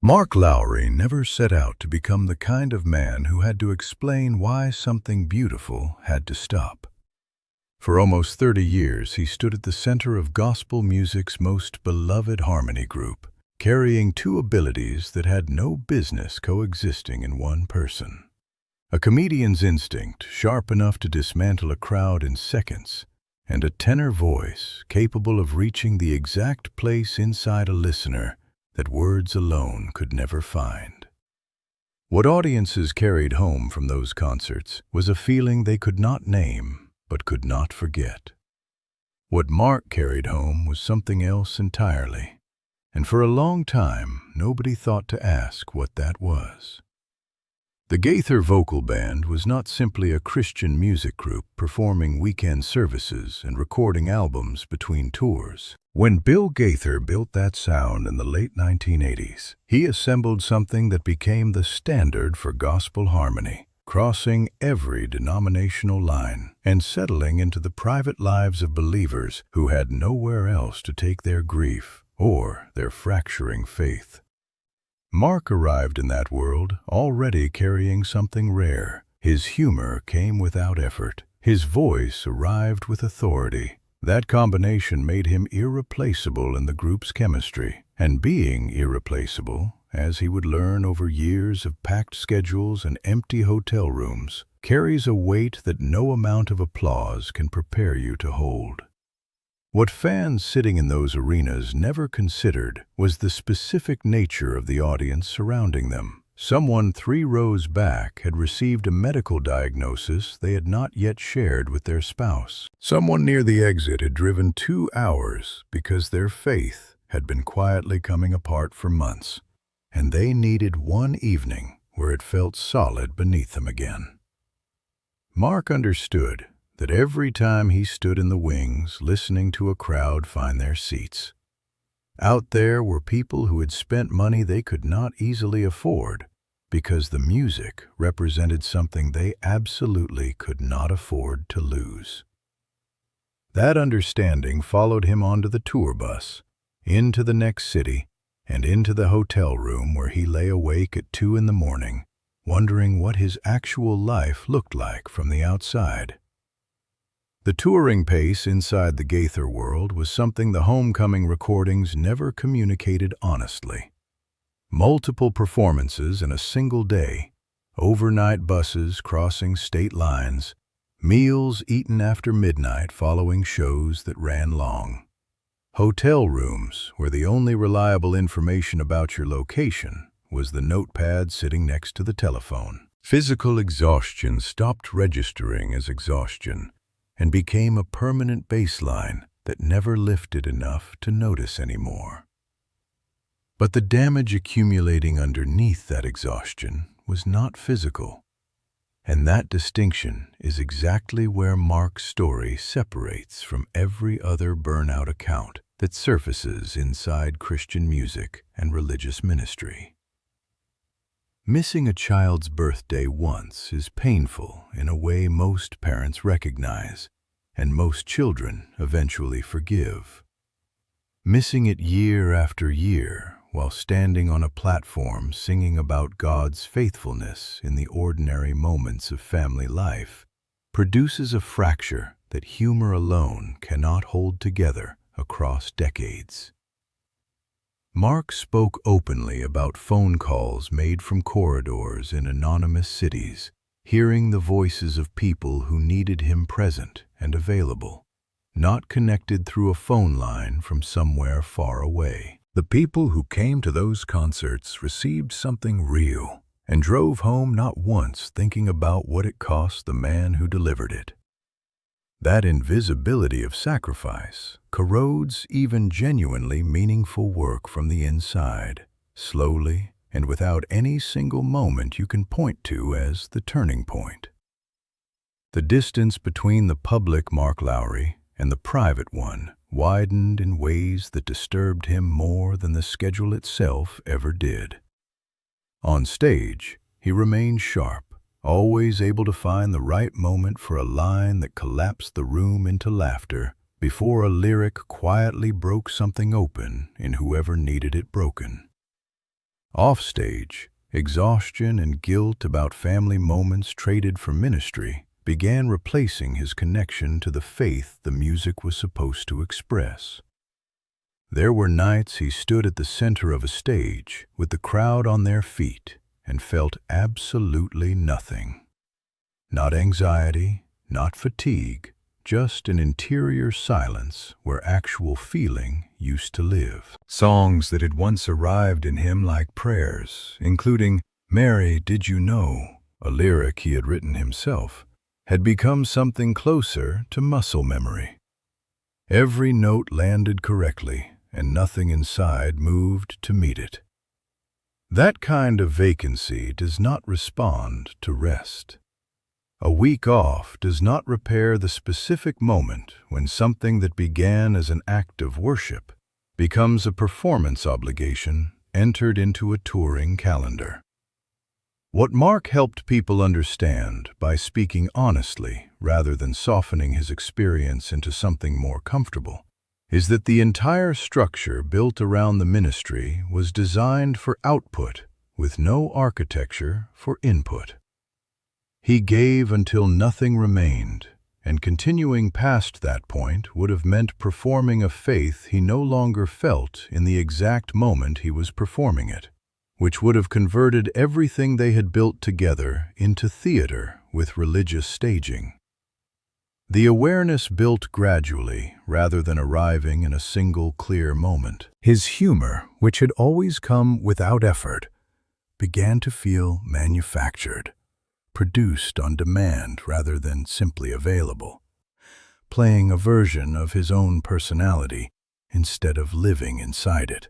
Mark Lowry never set out to become the kind of man who had to explain why something beautiful had to stop. For almost 30 years, he stood at the center of gospel music's most beloved harmony group, carrying two abilities that had no business coexisting in one person. A comedian's instinct, sharp enough to dismantle a crowd in seconds, and a tenor voice capable of reaching the exact place inside a listener that words alone could never find. What audiences carried home from those concerts was a feeling they could not name but could not forget. What Mark carried home was something else entirely, and for a long time nobody thought to ask what that was. The Gaither Vocal Band was not simply a Christian music group performing weekend services and recording albums between tours. When Bill Gaither built that sound in the late 1980s, he assembled something that became the standard for gospel harmony, crossing every denominational line and settling into the private lives of believers who had nowhere else to take their grief or their fracturing faith. Mark arrived in that world already carrying something rare. His humor came without effort. His voice arrived with authority. That combination made him irreplaceable in the group's chemistry. And being irreplaceable, as he would learn over years of packed schedules and empty hotel rooms, carries a weight that no amount of applause can prepare you to hold. What fans sitting in those arenas never considered was the specific nature of the audience surrounding them. Someone 3 rows back had received a medical diagnosis they had not yet shared with their spouse. Someone near the exit had driven 2 hours because their faith had been quietly coming apart for months, and they needed one evening where it felt solid beneath them again. Mark understood that every time he stood in the wings listening to a crowd find their seats. Out there were people who had spent money they could not easily afford because the music represented something they absolutely could not afford to lose. That understanding followed him onto the tour bus, into the next city, and into the hotel room where he lay awake at 2 in the morning, wondering what his actual life looked like from the outside. The touring pace inside the Gaither world was something the homecoming recordings never communicated honestly. Multiple performances in a single day, overnight buses crossing state lines, meals eaten after midnight following shows that ran long. Hotel rooms where the only reliable information about your location was the notepad sitting next to the telephone. Physical exhaustion stopped registering as exhaustion and became a permanent baseline that never lifted enough to notice anymore. But the damage accumulating underneath that exhaustion was not physical, and that distinction is exactly where Mark's story separates from every other burnout account that surfaces inside Christian music and religious ministry. Missing a child's birthday once is painful in a way most parents recognize, and most children eventually forgive. Missing it year after year while standing on a platform singing about God's faithfulness in the ordinary moments of family life produces a fracture that humor alone cannot hold together across decades. Mark spoke openly about phone calls made from corridors in anonymous cities, hearing the voices of people who needed him present and available, not connected through a phone line from somewhere far away. The people who came to those concerts received something real and drove home not once thinking about what it cost the man who delivered it. That invisibility of sacrifice corrodes even genuinely meaningful work from the inside, slowly and without any single moment you can point to as the turning point. The distance between the public Mark Lowry and the private one widened in ways that disturbed him more than the schedule itself ever did. On stage, he remained sharp, always able to find the right moment for a line that collapsed the room into laughter before a lyric quietly broke something open in whoever needed it broken. Offstage, exhaustion and guilt about family moments traded for ministry began replacing his connection to the faith the music was supposed to express. There were nights he stood at the center of a stage with the crowd on their feet and felt absolutely nothing. Not anxiety, not fatigue, just an interior silence where actual feeling used to live. Songs that had once arrived in him like prayers, including "Mary, Did You Know?", a lyric he had written himself, had become something closer to muscle memory. Every note landed correctly, and nothing inside moved to meet it. That kind of vacancy does not respond to rest. A week off does not repair the specific moment when something that began as an act of worship becomes a performance obligation entered into a touring calendar. What Mark helped people understand by speaking honestly rather than softening his experience into something more comfortable is that the entire structure built around the ministry was designed for output with no architecture for input. He gave until nothing remained, and continuing past that point would have meant performing a faith he no longer felt in the exact moment he was performing it, which would have converted everything they had built together into theater with religious staging. The awareness built gradually rather than arriving in a single clear moment. His humor, which had always come without effort, began to feel manufactured, produced on demand rather than simply available, playing a version of his own personality instead of living inside it.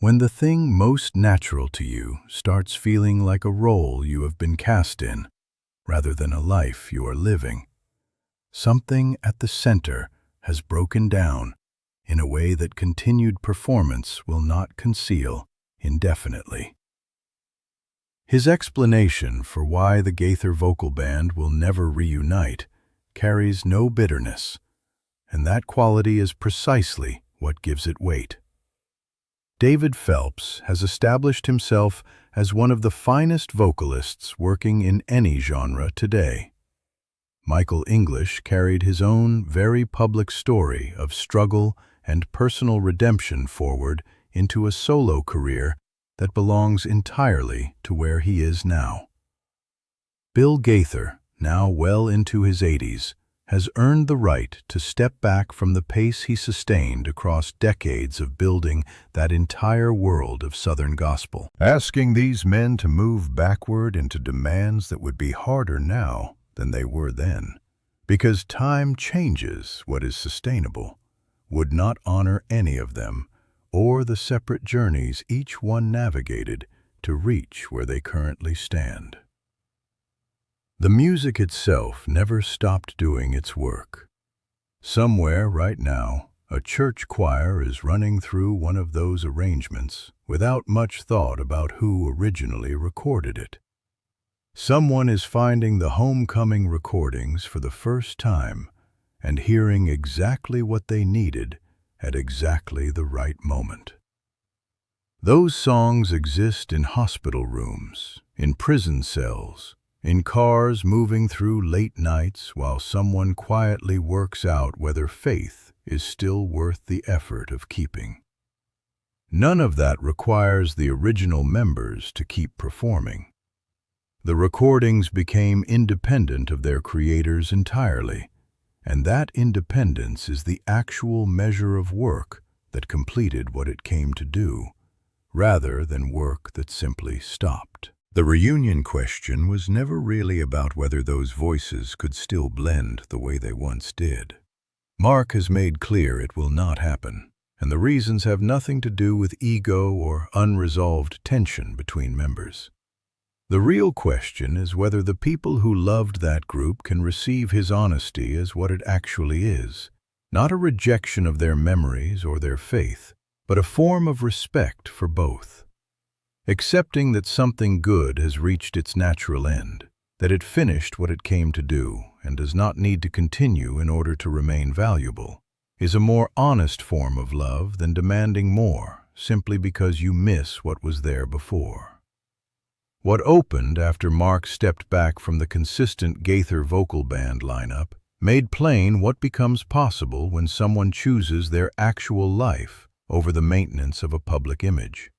When the thing most natural to you starts feeling like a role you have been cast in, rather than a life you are living, something at the center has broken down in a way that continued performance will not conceal indefinitely. His explanation for why the Gaither Vocal Band will never reunite carries no bitterness, and that quality is precisely what gives it weight. David Phelps has established himself as one of the finest vocalists working in any genre today. Michael English carried his own very public story of struggle and personal redemption forward into a solo career that belongs entirely to where he is now. Bill Gaither, now well into his 80s, has earned the right to step back from the pace he sustained across decades of building that entire world of Southern gospel. Asking these men to move backward into demands that would be harder now than they were then, because time changes what is sustainable, would not honor any of them or the separate journeys each one navigated to reach where they currently stand. The music itself never stopped doing its work. Somewhere right now, a church choir is running through one of those arrangements without much thought about who originally recorded it. Someone is finding the homecoming recordings for the first time and hearing exactly what they needed at exactly the right moment. Those songs exist in hospital rooms, in prison cells, in cars moving through late nights while someone quietly works out whether faith is still worth the effort of keeping. None of that requires the original members to keep performing. The recordings became independent of their creators entirely, and that independence is the actual measure of work that completed what it came to do, rather than work that simply stopped. The reunion question was never really about whether those voices could still blend the way they once did. Mark has made clear it will not happen, and the reasons have nothing to do with ego or unresolved tension between members. The real question is whether the people who loved that group can receive his honesty as what it actually is, not a rejection of their memories or their faith, but a form of respect for both. Accepting that something good has reached its natural end, that it finished what it came to do and does not need to continue in order to remain valuable, is a more honest form of love than demanding more simply because you miss what was there before. What opened after Mark stepped back from the consistent Gaither Vocal Band lineup made plain what becomes possible when someone chooses their actual life over the maintenance of a public image.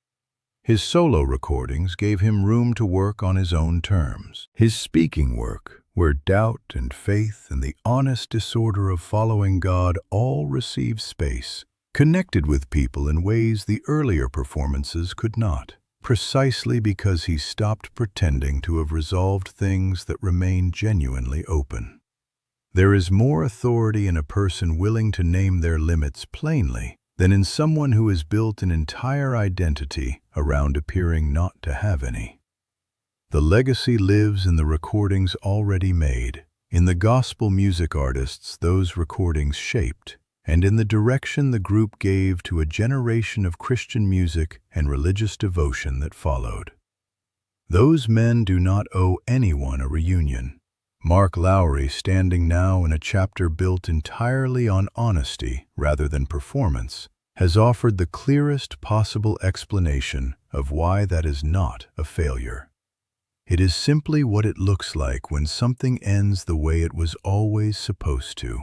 His solo recordings gave him room to work on his own terms. His speaking work, where doubt and faith and the honest disorder of following God all receive space, connected with people in ways the earlier performances could not, precisely because he stopped pretending to have resolved things that remain genuinely open. There is more authority in a person willing to name their limits plainly than in someone who has built an entire identity around appearing not to have any. The legacy lives in the recordings already made, in the gospel music artists those recordings shaped, and in the direction the group gave to a generation of Christian music and religious devotion that followed. Those men do not owe anyone a reunion. Mark Lowry, standing now in a chapter built entirely on honesty rather than performance, has offered the clearest possible explanation of why that is not a failure. It is simply what it looks like when something ends the way it was always supposed to.